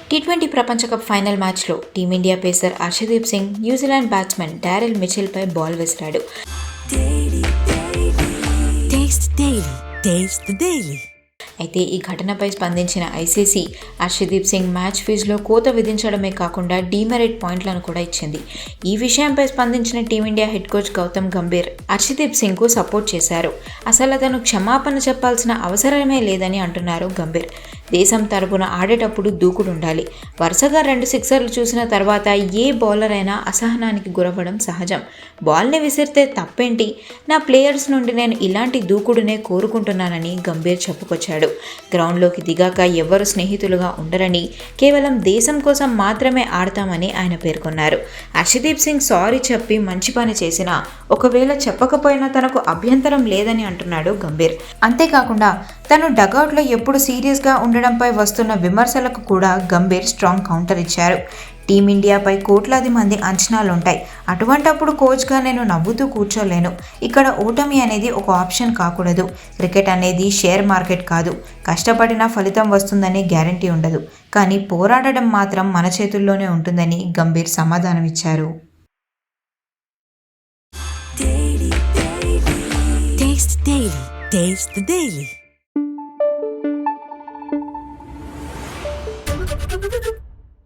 T20 ప్రపంచ cup final మ్యాచ్లో team India pacer Harshdeep Singh New Zealand batsmen Daryl మిచెల్పై బాల్ విసిరాడు. అయితే ఈ ఘటనపై స్పందించిన ఐసీసీ హర్షదీప్ సింగ్ మ్యాచ్ ఫీజులో కోత విధించడమే కాకుండా డీమెరిట్ పాయింట్లను కూడా ఇచ్చింది. ఈ విషయంపై స్పందించిన team India head coach Gautam Gambhir Harshdeep సింగ్కు సపోర్ట్ చేశారు. అసలు అతను క్షమాపణ చెప్పాల్సిన అవసరమే లేదని అంటున్నారు గంభీర్. దేశం తరపున ఆడేటప్పుడు దూకుడుండాలి. వరుసగా 2 సిక్సర్లు చూసిన తర్వాత ఏ బౌలర్ అయినా అసహనానికి గురవ్వడం సహజం. బాల్ని విసిరితే తప్పేంటి? నా ప్లేయర్స్ నుండి నేను ఇలాంటి దూకుడునే కోరుకుంటున్నానని గంభీర్ చెప్పుకొచ్చాడు. గ్రౌండ్లోకి దిగాక ఎవ్వరు స్నేహితులుగా ఉండరని, కేవలం దేశం కోసం మాత్రమే ఆడతామని ఆయన పేర్కొన్నారు. హర్షదీప్ సింగ్ సారీ చెప్పి మంచి పని చేసినా ఒకవేళ చెప్పకపోయినా తనకు అభ్యంతరం లేదని అంటున్నాడు గంభీర్. అంతేకాకుండా తను డగౌట్లో ఎప్పుడు సీరియస్గా ఉండడంపై వస్తున్న విమర్శలకు కూడా గంభీర్ స్ట్రాంగ్ కౌంటర్ ఇచ్చారు. టీమిండియాపై కోట్లాది మంది అంచనాలుంటాయి. అటువంటప్పుడు కోచ్గా నేను నవ్వుతూ కూర్చోలేను. ఇక్కడ ఓటమి అనేది ఒక ఆప్షన్ కాకూడదు. క్రికెట్ అనేది షేర్ మార్కెట్ కాదు. కష్టపడిన ఫలితం వస్తుందని గ్యారంటీ ఉండదు. కానీ పోరాడడం మాత్రం మన చేతుల్లోనే ఉంటుందని గంభీర్ సమాధానమిచ్చారు. Taste the Daily.